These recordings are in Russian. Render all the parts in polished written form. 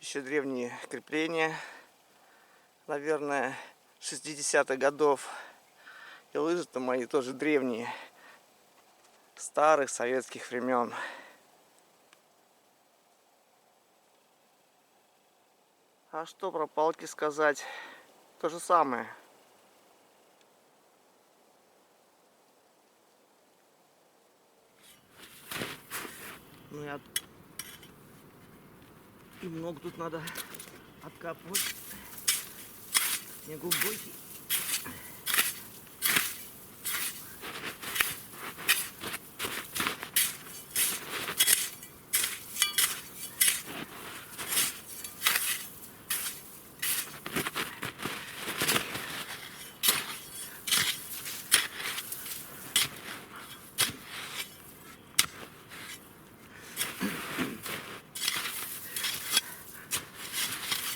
еще древние крепления, наверное, 60-х годов. И лыжи-то мои тоже древние, старых советских времен. А что про палки сказать? То же самое. Ну и много тут надо откапывать. Снег глубокий.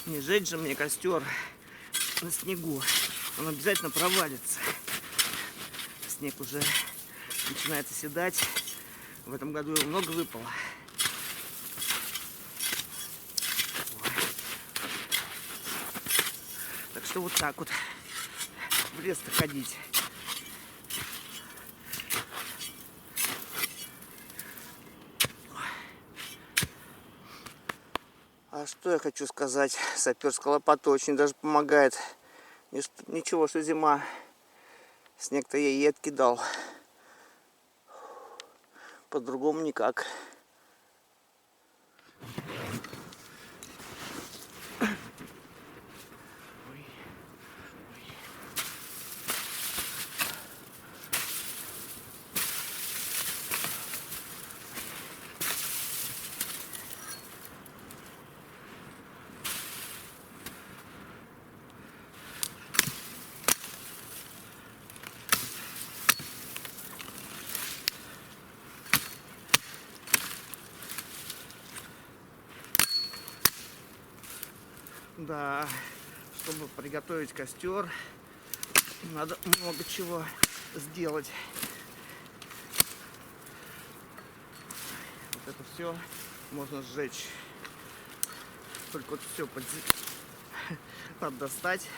Не жечь же мне костер на снегу. Он обязательно провалится. Снег уже начинает оседать. В этом году его много выпало. Так что вот так вот в лес-то ходить. А что я хочу сказать, саперская лопата очень даже помогает. Ничего, что зима, снег-то я ей откидал. По-другому никак. Да, чтобы приготовить костер, надо много чего сделать. Вот это все можно сжечь. Только вот все надо достать.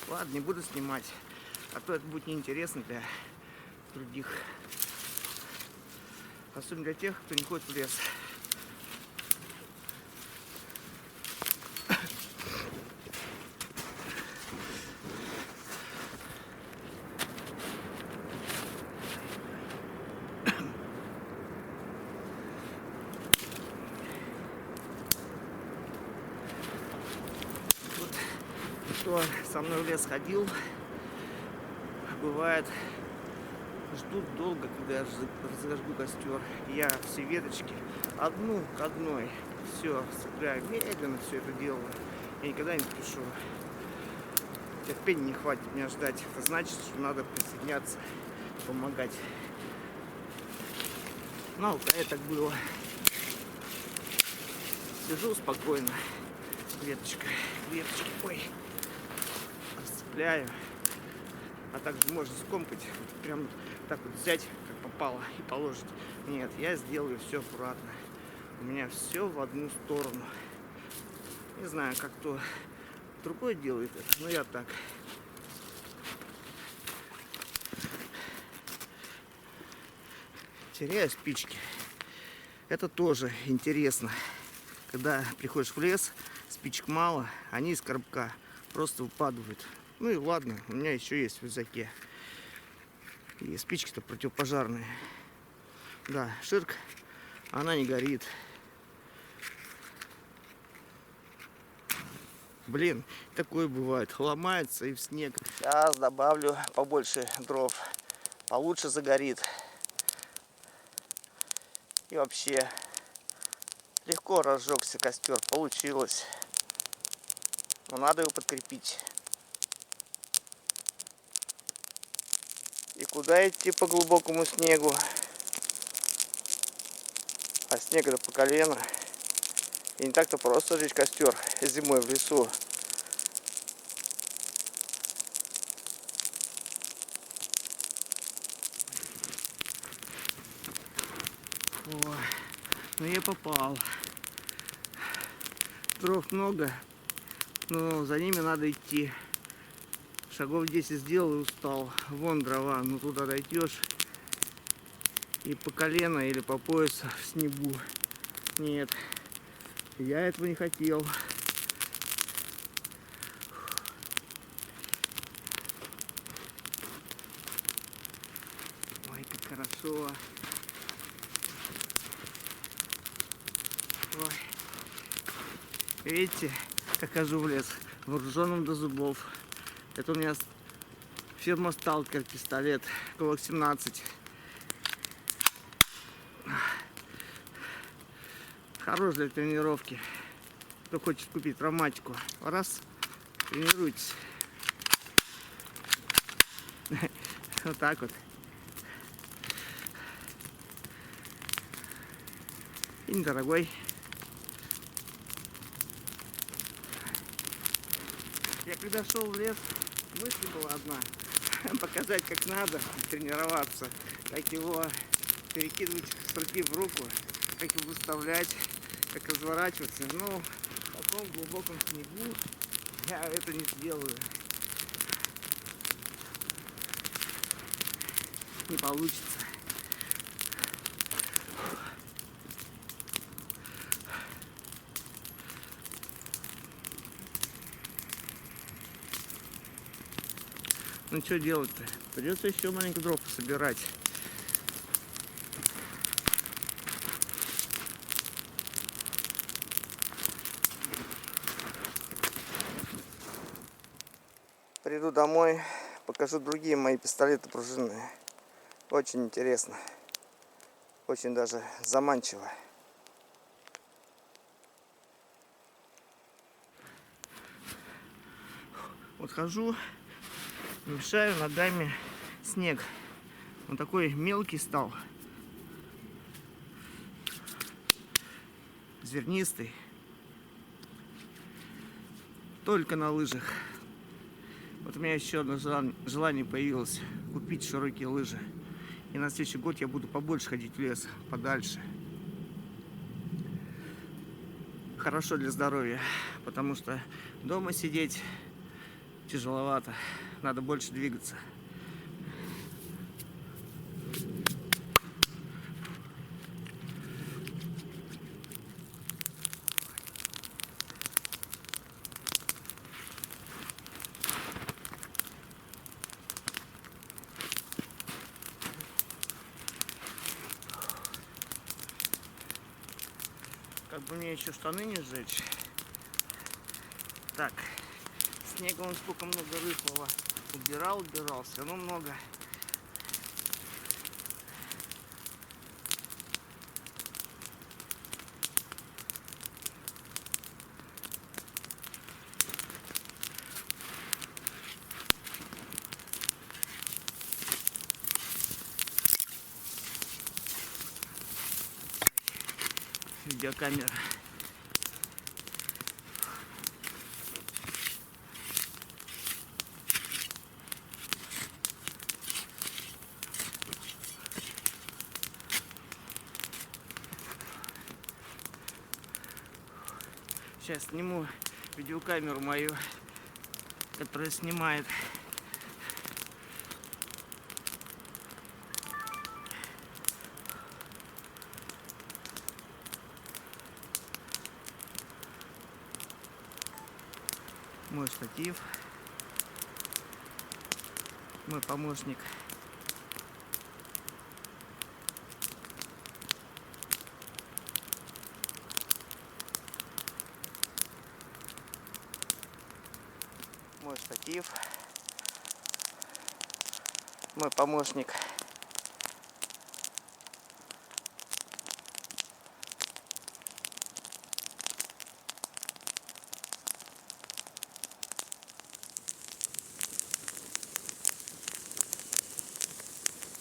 Ладно, не буду снимать, а то это будет неинтересно для других. Особенно для тех, кто не ходит в лес. Кто со мной в лес ходил, бывает, ждут долго, когда я разожгу костер. Я все веточки одну к одной все цепляю, медленно все это делаю. Я никогда не спешу. Терпения не хватит меня ждать. Это значит, что надо присоединяться, помогать. Ну, вот это так было. Сижу спокойно, веточка, веточки, ой, расцепляю. А также можно скомкать, вот прям так вот взять, как попало, и положить. Нет, я сделаю все аккуратно. У меня все в одну сторону. Не знаю, как кто другой делает это, но я так. Теряю спички. Это тоже интересно. Когда приходишь в лес, спичек мало, они из коробка просто выпадают. Ну и ладно, у меня еще есть в рюкзаке. И спички-то противопожарные. Да, ширка, она не горит. Блин, такое бывает. Ломается и в снег. Сейчас добавлю побольше дров. Получше загорит. И вообще легко разжегся костер. Получилось. Но надо его подкрепить. И куда идти по глубокому снегу? А снега-то по колено. И не так-то просто жечь костер зимой в лесу. Ой, ну я попал. дров много, но за ними надо идти. Шагов 10 сделал и устал. Вон дрова, ну туда дойдешь и по колено или по пояс в снегу. Нет, я этого не хотел. Ой, как хорошо. Ой. Видите, как хожу в лес, вооруженным до зубов. Это у меня фирма Сталкер пистолет, Glock 17. Хорош для тренировки. Кто хочет купить травматику, раз, тренируйтесь. Вот так вот. И недорогой. Я когда шел в лес, мысль была одна. Показать, как надо тренироваться. Как его перекидывать с руки в руку. Как его выставлять. Как разворачиваться. Но в таком глубоком снегу я это не сделаю. Не получится. Ну что делать-то? Придется еще маленько дров собирать. Приду домой, покажу другие мои пистолеты пружинные. Очень интересно. Очень даже заманчиво. Вот хожу, мешаю ногами снег. Он такой мелкий стал. Зернистый. Только на лыжах. Вот у меня еще одно желание появилось. Купить широкие лыжи. И на следующий год я буду побольше ходить в лес. Подальше. Хорошо для здоровья. Потому что дома сидеть тяжеловато. Надо больше двигаться. Как бы мне еще штаны не сжечь. Так, снега вон сколько много рыхлого. Убирал, все равно много. Видеокамера. Сейчас сниму видеокамеру мою, которая снимает. Мой штатив, мой помощник. Мой штатив, мой помощник.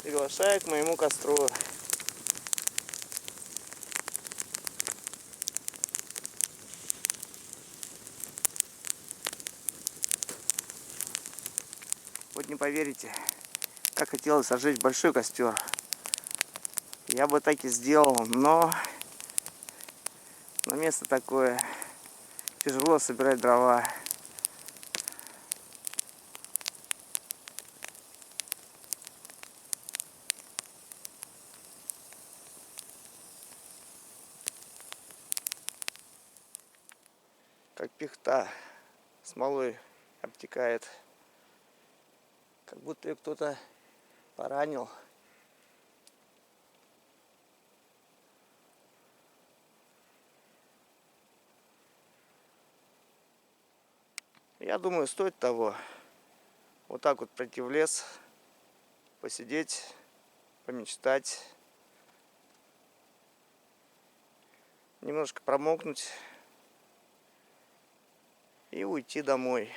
Приглашаю к моему костру. Вот не поверите, как хотелось сожечь большой костер. Я бы так и сделал, но место такое. тяжело собирать дрова. Как пихта смолой обтекает. Как будто ее кто-то поранил. Я думаю, стоит того. Вот так вот пройти в лес, посидеть, помечтать, немножко промокнуть и уйти домой.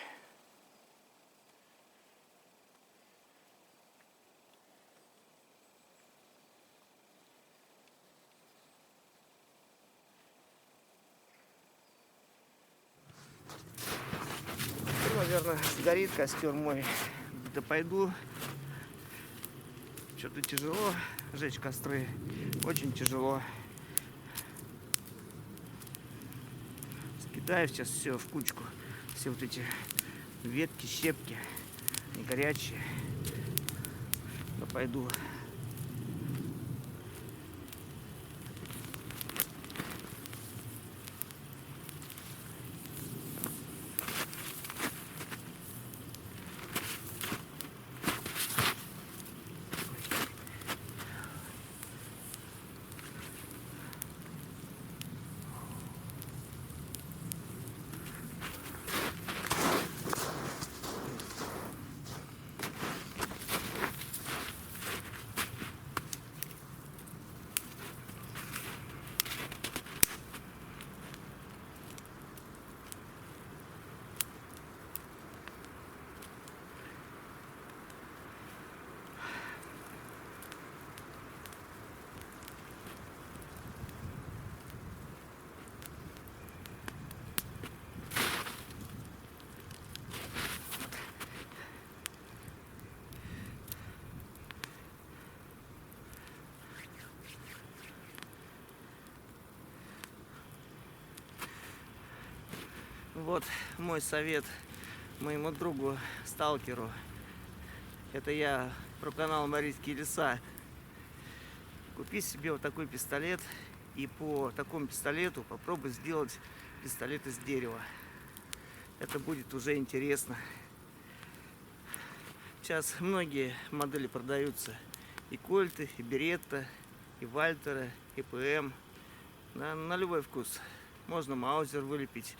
Наверное, сгорит костер мой. Да пойду. Что-то тяжело жечь костры. Очень тяжело. Скидаю сейчас все в кучку. Все вот эти ветки, щепки. Не горячие. Да пойду. Вот мой совет моему другу, сталкеру. Это я про канал Марийские леса. Купи себе вот такой пистолет и по такому пистолету попробуй сделать пистолет из дерева. Это будет уже интересно. Сейчас многие модели продаются. И Кольты, и Беретта, и Вальтера, и ПМ. На любой вкус. Можно Маузер вылепить.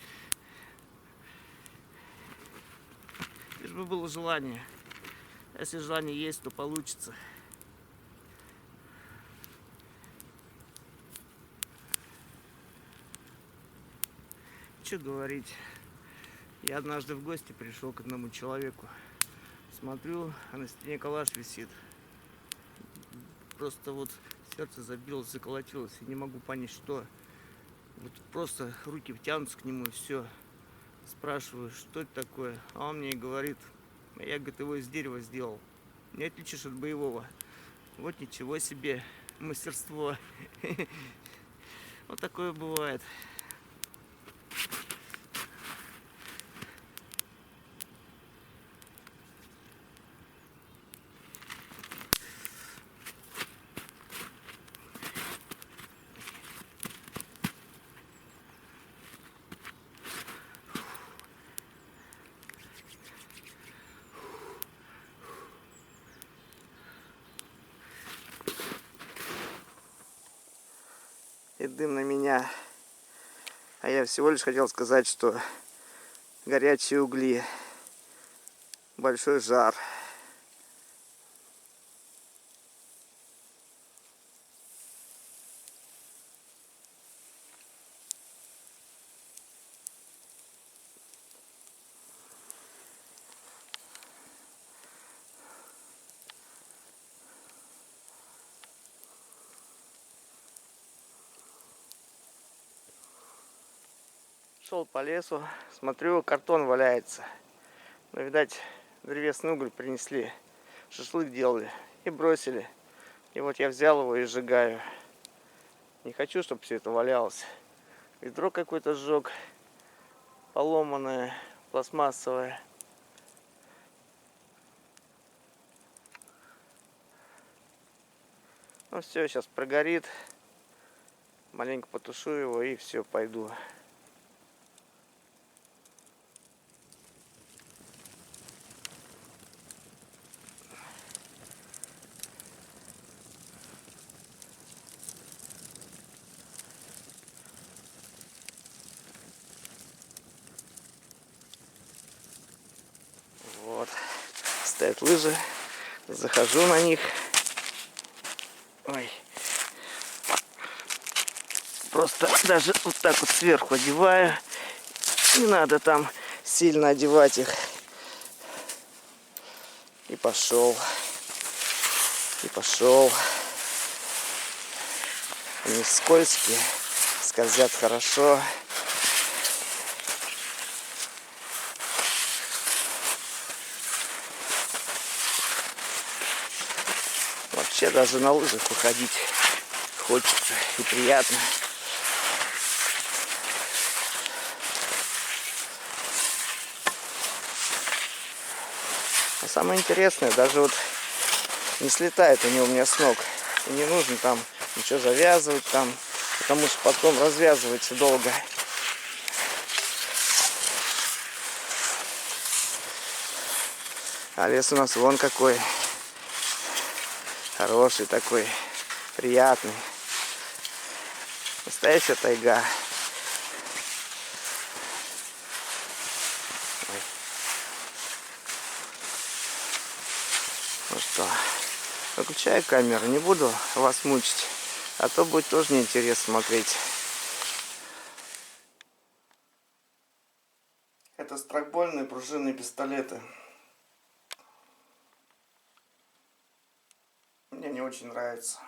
Лишь бы было желание. Если желание есть, то получится. Что говорить. Я однажды в гости пришел к одному человеку. Смотрю, а на стене калаш висит. Просто вот сердце забилось, заколотилось. И не могу понять, что. Вот просто руки тянутся к нему и все. Спрашиваю, что это такое. А он мне и говорит, я, говорит, его из дерева сделал. Не отличишь от боевого. Вот ничего себе мастерство. Вот такое бывает. И дым на меня. А я всего лишь хотел сказать, что горячие угли, большой жар. Шел по лесу, смотрю, картон валяется. Но, видать, древесный уголь принесли, шашлык делали и бросили. И вот я взял его и сжигаю. Не хочу, чтобы все это валялось. Ведро какое-то сжег. поломанная, пластмассовая. Ну все, сейчас прогорит. Маленько потушу его и все, пойду. Вот, стоят лыжи, захожу на них. Ой. Просто даже вот так вот сверху одеваю. Не надо там сильно одевать их. И пошел. И пошел. Они скользкие, скользят хорошо. Вообще даже на лыжах походить хочется и приятно. А самое интересное, даже вот не слетает они у меня с ног. И не нужно там ничего завязывать там, потому что потом развязывается долго. А лес у нас вон какой. Хороший такой, приятный. Настоящая тайга. Ой. Ну что, выключаю камеру, не буду вас мучить, а то будет тоже неинтересно смотреть. Это страйкбольные пружинные пистолеты. Мне не очень нравится.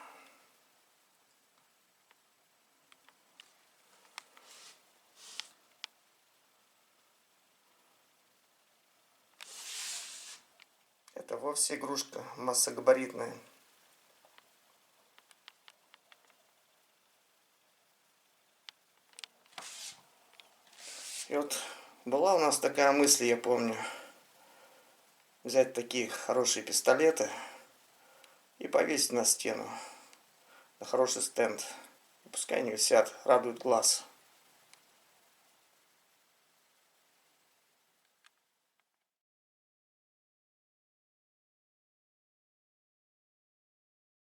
Это вовсе игрушка массогабаритная. И вот была у нас такая мысль, я помню, взять такие хорошие пистолеты и повесить на стену, на хороший стенд. Пускай они висят, радуют глаз.